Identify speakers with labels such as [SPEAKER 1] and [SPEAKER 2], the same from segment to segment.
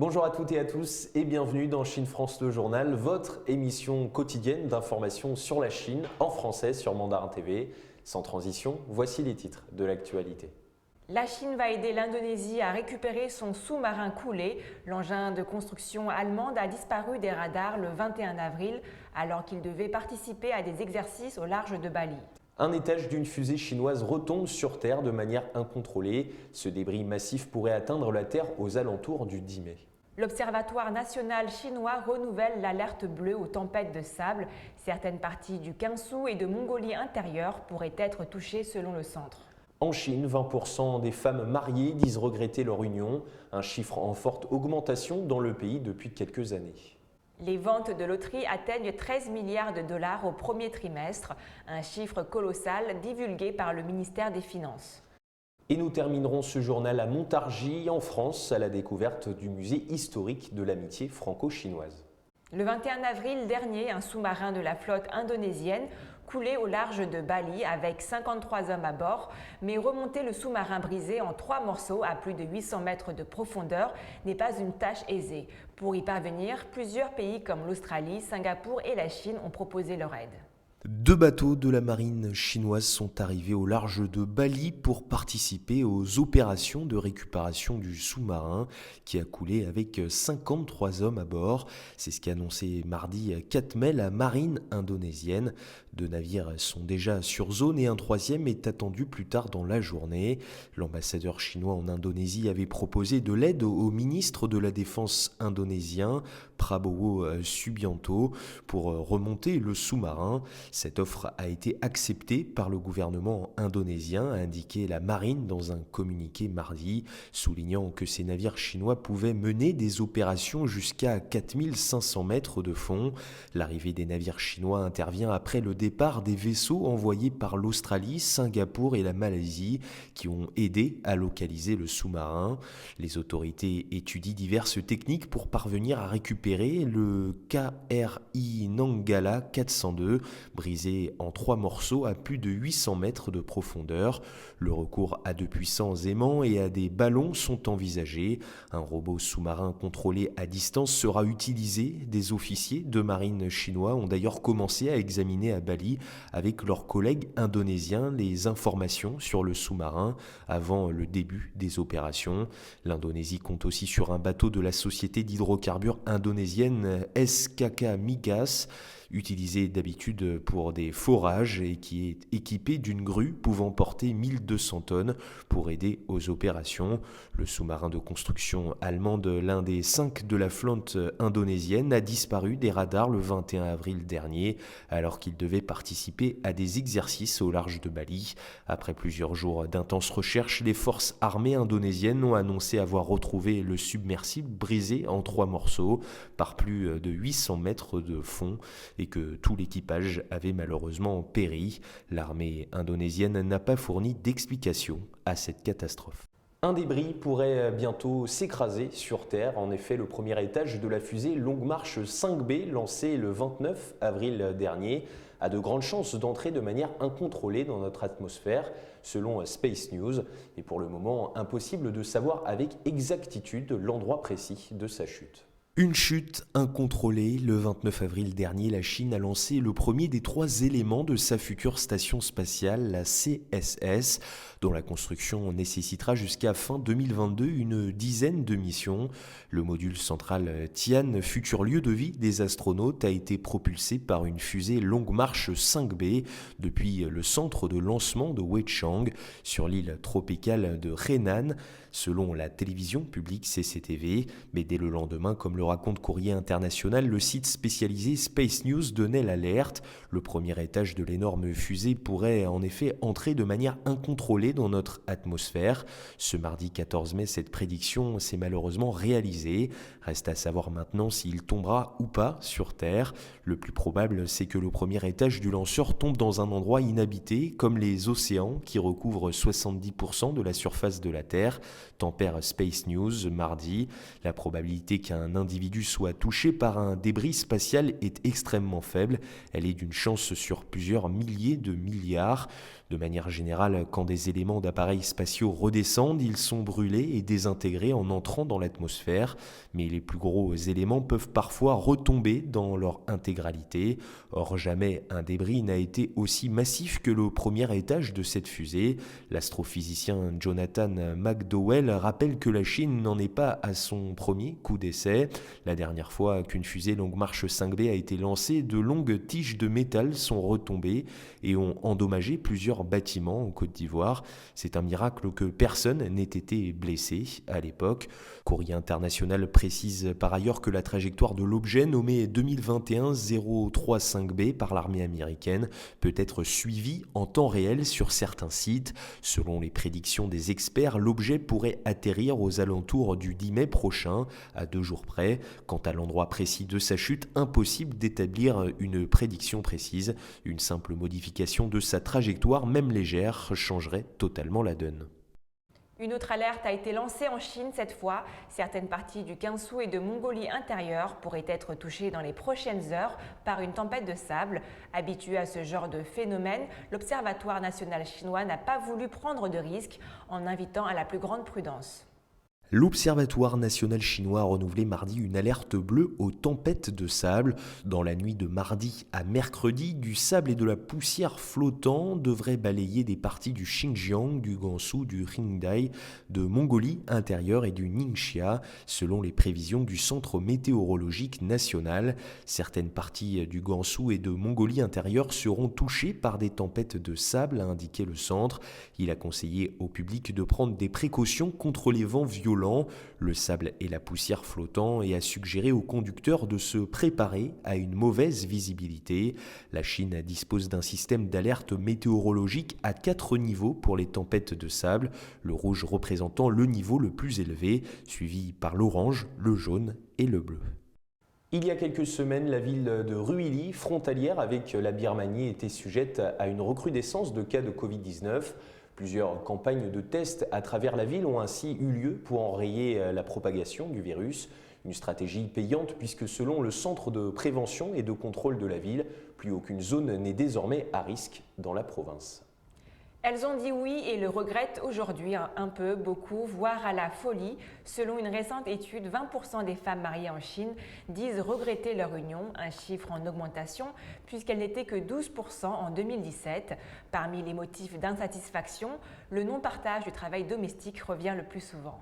[SPEAKER 1] Bonjour à toutes et à tous et bienvenue dans Chine France le journal, votre émission quotidienne d'information sur la Chine en français sur Mandarin TV. Sans transition, voici les titres de l'actualité.
[SPEAKER 2] La Chine va aider l'Indonésie à récupérer son sous-marin coulé. L'engin de construction allemande a disparu des radars le 21 avril alors qu'il devait participer à des exercices au large de Bali.
[SPEAKER 1] Un étage d'une fusée chinoise retombe sur Terre de manière incontrôlée. Ce débris massif pourrait atteindre la Terre aux alentours du 10 mai.
[SPEAKER 2] L'Observatoire national chinois renouvelle l'alerte bleue aux tempêtes de sable. Certaines parties du Gansu et de Mongolie intérieure pourraient être touchées selon le centre.
[SPEAKER 1] En Chine, 20% des femmes mariées disent regretter leur union, un chiffre en forte augmentation dans le pays depuis quelques années.
[SPEAKER 2] Les ventes de loterie atteignent 13 milliards de dollars au premier trimestre, un chiffre colossal divulgué par le ministère des Finances.
[SPEAKER 1] Et nous terminerons ce journal à Montargis, en France, à la découverte du musée historique de l'amitié franco-chinoise.
[SPEAKER 2] Le 21 avril dernier, un sous-marin de la flotte indonésienne coulait au large de Bali avec 53 hommes à bord, mais remonter le sous-marin brisé en 3 morceaux à plus de 800 mètres de profondeur n'est pas une tâche aisée. Pour y parvenir, plusieurs pays comme l'Australie, Singapour et la Chine ont proposé leur aide.
[SPEAKER 3] 2 bateaux de la marine chinoise sont arrivés au large de Bali pour participer aux opérations de récupération du sous-marin qui a coulé avec 53 hommes à bord. C'est ce qu'a annoncé mardi 4 mai la marine indonésienne. 2 navires sont déjà sur zone et un 3e est attendu plus tard dans la journée. L'ambassadeur chinois en Indonésie avait proposé de l'aide au ministre de la Défense indonésien, Prabowo Subianto, pour remonter le sous-marin. Cette offre a été acceptée par le gouvernement indonésien, a indiqué la marine dans un communiqué mardi, soulignant que ces navires chinois pouvaient mener des opérations jusqu'à 4500 mètres de fond. L'arrivée des navires chinois intervient après le départ des vaisseaux envoyés par l'Australie, Singapour et la Malaisie qui ont aidé à localiser le sous-marin. Les autorités étudient diverses techniques pour parvenir à récupérer le KRI Nanggala 402, brisé en 3 morceaux à plus de 800 mètres de profondeur. Le recours à de puissants aimants et à des ballons sont envisagés. Un robot sous-marin contrôlé à distance sera utilisé. Des officiers de marine chinois ont d'ailleurs commencé à examiner à Bali avec leurs collègues indonésiens les informations sur le sous-marin avant le début des opérations. L'Indonésie compte aussi sur un bateau de la société d'hydrocarbures indonésienne SKK Migas, utilisé d'habitude pour des forages et qui est équipé d'une grue pouvant porter 1200 tonnes pour aider aux opérations. Le sous-marin de construction allemande, l'un des 5 de la flotte indonésienne, a disparu des radars le 21 avril dernier alors qu'il devait participer à des exercices au large de Bali. Après plusieurs jours d'intenses recherches, les forces armées indonésiennes ont annoncé avoir retrouvé le submersible brisé en 3 morceaux par plus de 800 mètres de fond et que tout l'équipage avait malheureusement péri. L'armée indonésienne n'a pas fourni d'explication à cette catastrophe.
[SPEAKER 1] Un débris pourrait bientôt s'écraser sur Terre. En effet, le premier étage de la fusée Longue Marche 5B, lancée le 29 avril dernier, a de grandes chances d'entrer de manière incontrôlée dans notre atmosphère, selon Space News. Et pour le moment, impossible de savoir avec exactitude l'endroit précis de sa chute.
[SPEAKER 3] Une chute incontrôlée. Le 29 avril dernier, la Chine a lancé le premier des 3 éléments de sa future station spatiale, la CSS, dont la construction nécessitera jusqu'à fin 2022 une dizaine de missions. Le module central Tian, futur lieu de vie des astronautes, a été propulsé par une fusée Longue Marche 5B depuis le centre de lancement de Weichang sur l'île tropicale de Hainan, selon la télévision publique CCTV. Mais dès le lendemain, comme le raconte Courrier International, le site spécialisé Space News donnait l'alerte. Le premier étage de l'énorme fusée pourrait en effet entrer de manière incontrôlée dans notre atmosphère. Ce mardi 14 mai, cette prédiction s'est malheureusement réalisée. Reste à savoir maintenant s'il tombera ou pas sur Terre. Le plus probable, c'est que le premier étage du lanceur tombe dans un endroit inhabité, comme les océans qui recouvrent 70% de la surface de la Terre, tempère Space News mardi. La probabilité qu'un individu soit touché par un débris spatial est extrêmement faible. Elle est d'une chance sur plusieurs milliers de milliards. De manière générale, quand des éléments d'appareils spatiaux redescendent, ils sont brûlés et désintégrés en entrant dans l'atmosphère, mais les plus gros éléments peuvent parfois retomber dans leur intégralité. Or, jamais un débris n'a été aussi massif que le premier étage de cette fusée. L'astrophysicien Jonathan McDowell rappelle que la Chine n'en est pas à son premier coup d'essai. La dernière fois qu'une fusée Longue Marche 5B a été lancée, de longues tiges de métal sont retombées et ont endommagé plusieurs bâtiments en Côte d'Ivoire. C'est un miracle que personne n'ait été blessé à l'époque. Courrier international précise par ailleurs que la trajectoire de l'objet nommé 2021-035B par l'armée américaine peut être suivie en temps réel sur certains sites. Selon les prédictions des experts, l'objet pourrait atterrir aux alentours du 10 mai prochain, à 2 jours près. Quant à l'endroit précis de sa chute, impossible d'établir une prédiction précise. Une simple modification de sa trajectoire, même légère, changerait totalement la donne.
[SPEAKER 2] Une autre alerte a été lancée en Chine cette fois. Certaines parties du Gansu et de Mongolie intérieure pourraient être touchées dans les prochaines heures par une tempête de sable. Habitué à ce genre de phénomène, l'Observatoire national chinois n'a pas voulu prendre de risques en invitant à la plus grande prudence.
[SPEAKER 3] L'Observatoire national chinois a renouvelé mardi une alerte bleue aux tempêtes de sable. Dans la nuit de mardi à mercredi, du sable et de la poussière flottant devraient balayer des parties du Xinjiang, du Gansu, du Qinghai, de Mongolie intérieure et du Ningxia, selon les prévisions du Centre météorologique national. Certaines parties du Gansu et de Mongolie intérieure seront touchées par des tempêtes de sable, a indiqué le centre. Il a conseillé au public de prendre des précautions contre les vents violents, le sable et la poussière flottant, et a suggéré aux conducteurs de se préparer à une mauvaise visibilité. La Chine dispose d'un système d'alerte météorologique à 4 niveaux pour les tempêtes de sable, le rouge représentant le niveau le plus élevé, suivi par l'orange, le jaune et le bleu.
[SPEAKER 1] Il y a quelques semaines, la ville de Ruili, frontalière avec la Birmanie, était sujette à une recrudescence de cas de Covid-19. Plusieurs campagnes de tests à travers la ville ont ainsi eu lieu pour enrayer la propagation du virus. Une stratégie payante puisque selon le Centre de prévention et de contrôle de la ville, plus aucune zone n'est désormais à risque dans la province.
[SPEAKER 2] Elles ont dit oui et le regrettent aujourd'hui un peu, beaucoup, voire à la folie. Selon une récente étude, 20% des femmes mariées en Chine disent regretter leur union, un chiffre en augmentation puisqu'elles n'étaient que 12% en 2017. Parmi les motifs d'insatisfaction, le non-partage du travail domestique revient le plus souvent.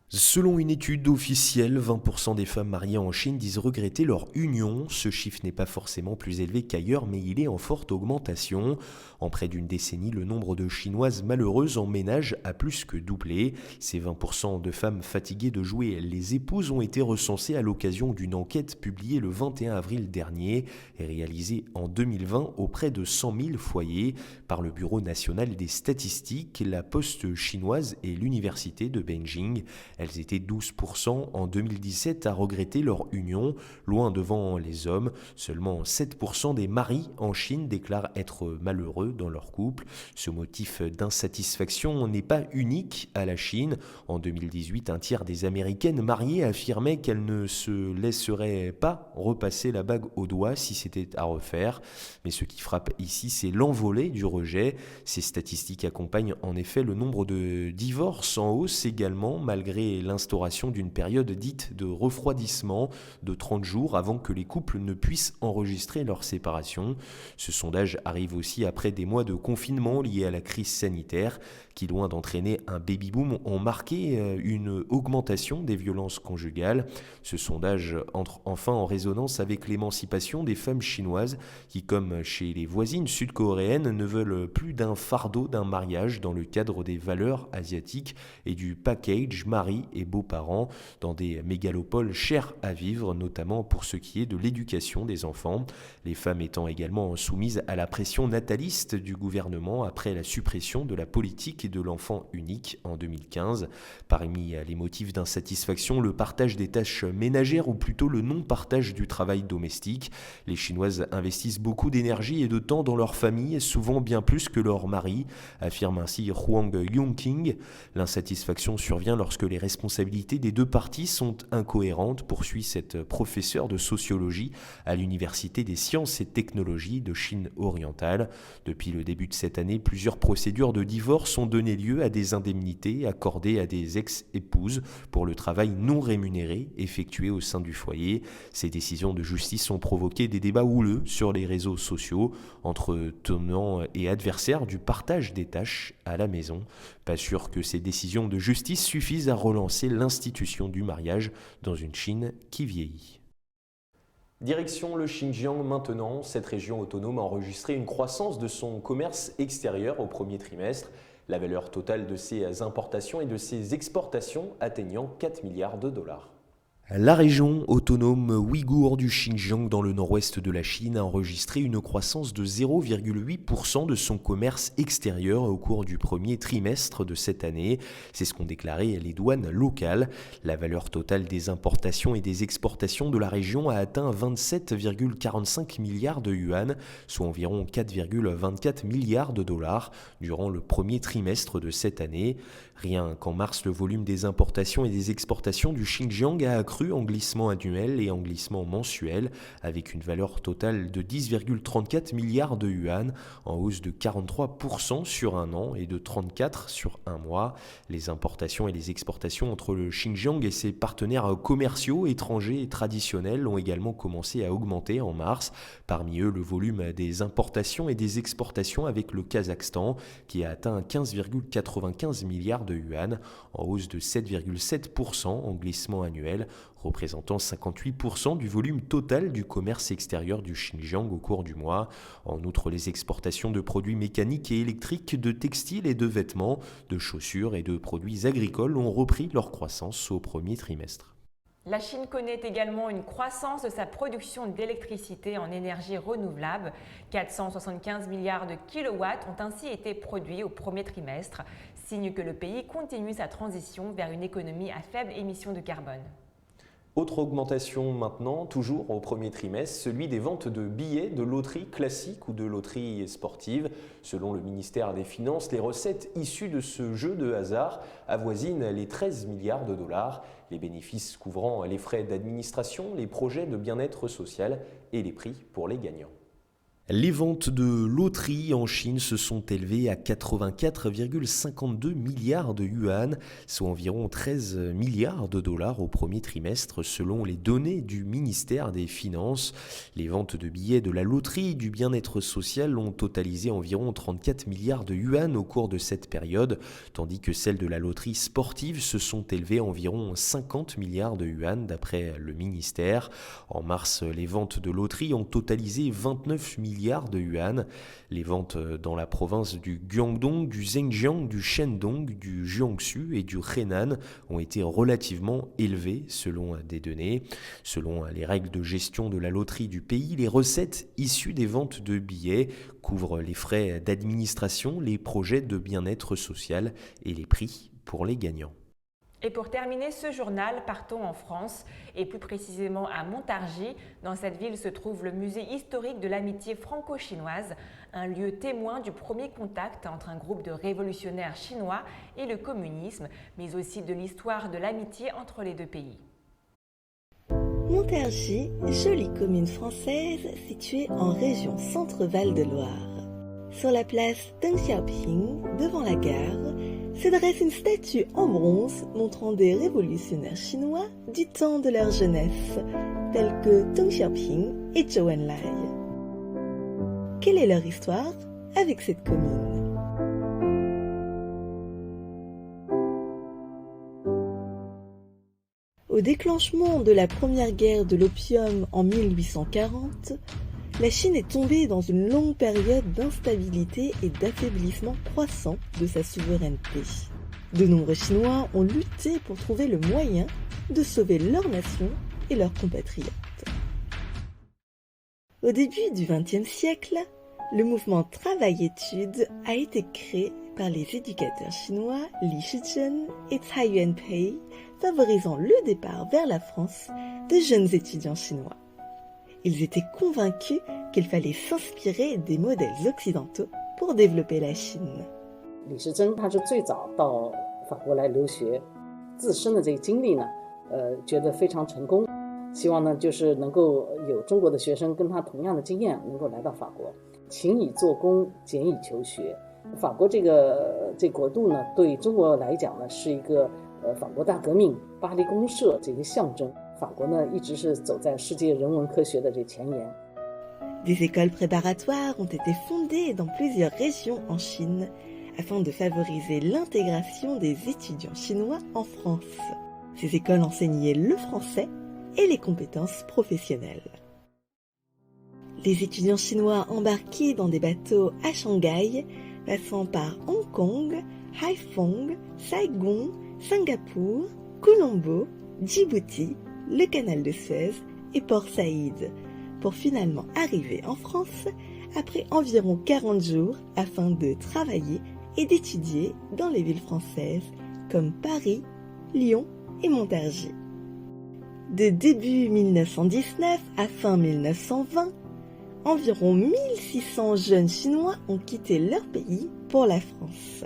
[SPEAKER 3] Selon une étude officielle, 20% des femmes mariées en Chine disent regretter leur union. Ce chiffre n'est pas forcément plus élevé qu'ailleurs, mais il est en forte augmentation. En près d'une décennie, le nombre de Chinoises malheureuses en ménage a plus que doublé. Ces 20% de femmes fatiguées de jouer les épouses ont été recensées à l'occasion d'une enquête publiée le 21 avril dernier et réalisée en 2020 auprès de 100 000 foyers par le Bureau national des statistiques, la Poste chinoise et l'Université de Beijing. Elles étaient 12% en 2017 à regretter leur union, loin devant les hommes. Seulement 7% des maris en Chine déclarent être malheureux dans leur couple. Ce motif d'insatisfaction n'est pas unique à la Chine. En 2018, un tiers des Américaines mariées affirmaient qu'elles ne se laisseraient pas repasser la bague au doigt si c'était à refaire. Mais ce qui frappe ici, c'est l'envolée du rejet. Ces statistiques accompagnent en effet le nombre de divorces en hausse également, malgré l'instauration d'une période dite de refroidissement de 30 jours avant que les couples ne puissent enregistrer leur séparation. Ce sondage arrive aussi après des mois de confinement liés à la crise sanitaire qui, loin d'entraîner un baby-boom, ont marqué une augmentation des violences conjugales. Ce sondage entre enfin en résonance avec l'émancipation des femmes chinoises qui, comme chez les voisines sud-coréennes, ne veulent plus d'un fardeau d'un mariage dans le cadre des valeurs asiatiques et du package mari et beaux-parents dans des mégalopoles chères à vivre, notamment pour ce qui est de l'éducation des enfants. Les femmes étant également soumises à la pression nataliste du gouvernement après la suppression de la politique de l'enfant unique en 2015. Parmi les motifs d'insatisfaction, le partage des tâches ménagères ou plutôt le non-partage du travail domestique. Les Chinoises investissent beaucoup d'énergie et de temps dans leur famille, souvent bien plus que leur mari, affirme ainsi Huang Yongqing. L'insatisfaction survient lorsque les responsabilités des deux parties sont incohérentes, poursuit cette professeure de sociologie à l'Université des sciences et technologies de Chine orientale. Depuis le début de cette année, plusieurs procédures de divorce ont donné lieu à des indemnités accordées à des ex-épouses pour le travail non rémunéré effectué au sein du foyer. Ces décisions de justice ont provoqué des débats houleux sur les réseaux sociaux entre tenants et adversaires du partage des tâches à la maison. Pas sûr que ces décisions de justice suffisent à relancer l'institution du mariage dans une Chine qui vieillit.
[SPEAKER 1] Direction le Xinjiang maintenant. Cette région autonome a enregistré une croissance de son commerce extérieur au premier trimestre. La valeur totale de ses importations et de ses exportations atteignant 4 milliards de dollars.
[SPEAKER 3] La région autonome ouïghour du Xinjiang dans le nord-ouest de la Chine a enregistré une croissance de 0,8% de son commerce extérieur au cours du premier trimestre de cette année. C'est ce qu'ont déclaré les douanes locales. La valeur totale des importations et des exportations de la région a atteint 27,45 milliards de yuan, soit environ 4,24 milliards de dollars durant le premier trimestre de cette année. Rien qu'en mars, le volume des importations et des exportations du Xinjiang a accru en glissement annuel et en glissement mensuel, avec une valeur totale de 10,34 milliards de yuan, en hausse de 43% sur un an et de 34% sur un mois. Les importations et les exportations entre le Xinjiang et ses partenaires commerciaux étrangers et traditionnels ont également commencé à augmenter en mars. Parmi eux, le volume des importations et des exportations avec le Kazakhstan, qui a atteint 15,95 milliards de yuan, en hausse de 7,7% en glissement annuel, représentant 58% du volume total du commerce extérieur du Xinjiang au cours du mois. En outre, les exportations de produits mécaniques et électriques, de textiles et de vêtements, de chaussures et de produits agricoles ont repris leur croissance au premier trimestre.
[SPEAKER 2] La Chine connaît également une croissance de sa production d'électricité en énergie renouvelable. 475 milliards de kilowatts ont ainsi été produits au premier trimestre, signe que le pays continue sa transition vers une économie à faible émission de carbone.
[SPEAKER 1] Autre augmentation maintenant, toujours au premier trimestre, celui des ventes de billets de loterie classique ou de loterie sportive. Selon le ministère des Finances, les recettes issues de ce jeu de hasard avoisinent les 13 milliards de dollars, les bénéfices couvrant les frais d'administration, les projets de bien-être social et les prix pour les gagnants.
[SPEAKER 3] Les ventes de loteries en Chine se sont élevées à 84,52 milliards de yuan, soit environ 13 milliards de dollars au premier trimestre selon les données du ministère des Finances. Les ventes de billets de la loterie du bien-être social ont totalisé environ 34 milliards de yuan au cours de cette période, tandis que celles de la loterie sportive se sont élevées à environ 50 milliards de yuan d'après le ministère. En mars, les ventes de loterie ont totalisé 29 milliards de yuan. Les ventes dans la province du Guangdong, du Zhejiang, du Shandong, du Jiangsu et du Henan ont été relativement élevées selon des données. Selon les règles de gestion de la loterie du pays, les recettes issues des ventes de billets couvrent les frais d'administration, les projets de bien-être social et les prix pour les gagnants.
[SPEAKER 2] Et pour terminer ce journal, partons en France et plus précisément à Montargis. Dans cette ville se trouve le musée historique de l'amitié franco-chinoise, un lieu témoin du premier contact entre un groupe de révolutionnaires chinois et le communisme, mais aussi de l'histoire de l'amitié entre les deux pays.
[SPEAKER 4] Montargis, jolie commune française située en région Centre-Val de Loire. Sur la place Deng Xiaoping, devant la gare, se dresse une statue en bronze montrant des révolutionnaires chinois du temps de leur jeunesse, tels que Deng Xiaoping et Zhou Enlai. Quelle est leur histoire avec cette commune ? Au déclenchement de la première guerre de l'opium en 1840, la Chine est tombée dans une longue période d'instabilité et d'affaiblissement croissant de sa souveraineté. De nombreux Chinois ont lutté pour trouver le moyen de sauver leur nation et leurs compatriotes. Au début du XXe siècle, le mouvement Travail-Études a été créé par les éducateurs chinois Li Shizhen et Tsai Yuanpei, favorisant le départ vers la France de jeunes étudiants chinois. Ils étaient convaincus qu'il fallait s'inspirer des modèles occidentaux pour développer la Chine.
[SPEAKER 5] 李时珍他是最早到法国来留学，自身的这个经历呢，觉得非常成功。希望呢，就是能够有中国的学生跟他同样的经验，能够来到法国，勤以做工，俭以求学。法国这国度呢，对中国来讲呢，是一个法国大革命、巴黎公社这个象征。法国呢，一直是走在世界人文科学的这前沿。
[SPEAKER 4] Des écoles préparatoires ont été fondées dans plusieurs régions en Chine afin de favoriser l'intégration des étudiants chinois en France. Ces écoles enseignaient le français et les compétences professionnelles. Les étudiants chinois embarqués dans des bateaux à Shanghai, passant par Hong Kong, Haiphong, Saigon, Singapour, Colombo, Djibouti, le canal de Suez et Port Saïd, pour finalement arriver en France après environ 40 jours afin de travailler et d'étudier dans les villes françaises comme Paris, Lyon et Montargis. De début 1919 à fin 1920, environ 1600 jeunes Chinois ont quitté leur pays pour la France.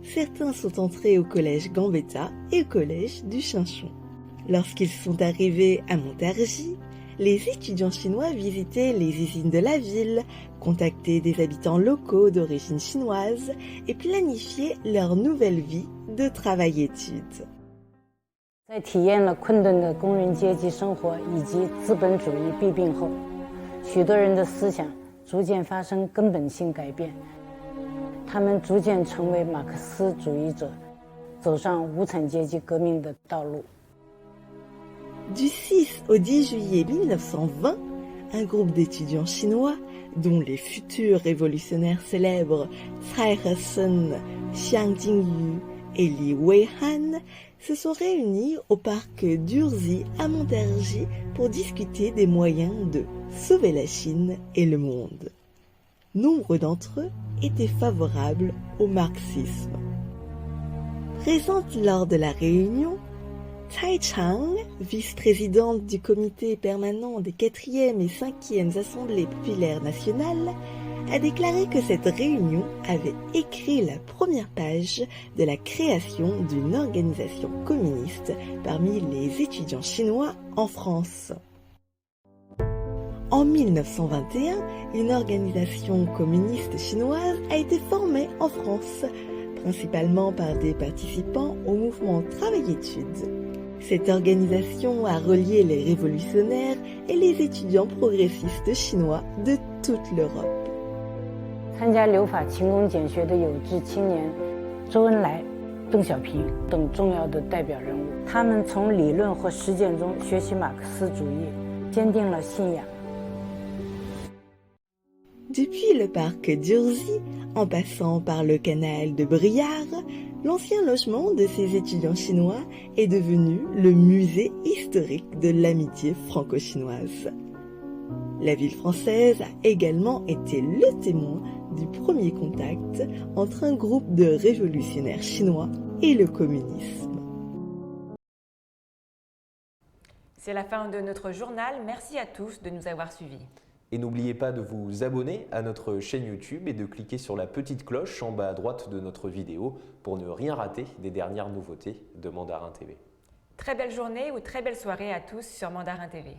[SPEAKER 4] Certains sont entrés au collège Gambetta et au collège du Chinchon. Lorsqu'ils sont arrivés à Montargis, les étudiants chinois visitaient les usines de la ville, contactaient des habitants locaux d'origine chinoise et planifiaient leur nouvelle vie de travail-études.
[SPEAKER 6] 在体验了困顿的工人阶级生活以及资本主义弊病后，许多人的思想逐渐发生根本性改变，他们逐渐成为马克思主义者，走上无产阶级革命的道路。
[SPEAKER 4] Du 6 au 10 juillet 1920, un groupe d'étudiants chinois, dont les futurs révolutionnaires célèbres Tsai He-sen, Chiang Jing-yu et Li Wei-han, se sont réunis au parc d'Urzy à Montargis pour discuter des moyens de sauver la Chine et le monde. Nombre d'entre eux étaient favorables au marxisme. Présente lors de la réunion, Tsai Chang, vice-présidente du comité permanent des 4e et 5e Assemblées populaires nationales, a déclaré que cette réunion avait écrit la première page de la création d'une organisation communiste parmi les étudiants chinois en France. En 1921, une organisation communiste chinoise a été formée en France, principalement par des participants au mouvement Travail-Études. Cette organisation a relié les révolutionnaires et les étudiants progressistes chinois de toute l'Europe.
[SPEAKER 6] 参加留法勤工俭学的有志青年周恩来、邓小平等重要的代表人物，他们从理论或实践中学习马克思主义，坚定了信仰。
[SPEAKER 4] Depuis le parc d'Urzy, en passant par le canal de Briare, l'ancien logement de ces étudiants chinois est devenu le musée historique de l'amitié franco-chinoise. La ville française a également été le témoin du premier contact entre un groupe de révolutionnaires chinois et le communisme.
[SPEAKER 2] C'est la fin de notre journal. Merci à tous de nous avoir suivis.
[SPEAKER 1] Et n'oubliez pas de vous abonner à notre chaîne YouTube et de cliquer sur la petite cloche en bas à droite de notre vidéo pour ne rien rater des dernières nouveautés de Mandarin TV.
[SPEAKER 2] Très belle journée ou très belle soirée à tous sur Mandarin TV.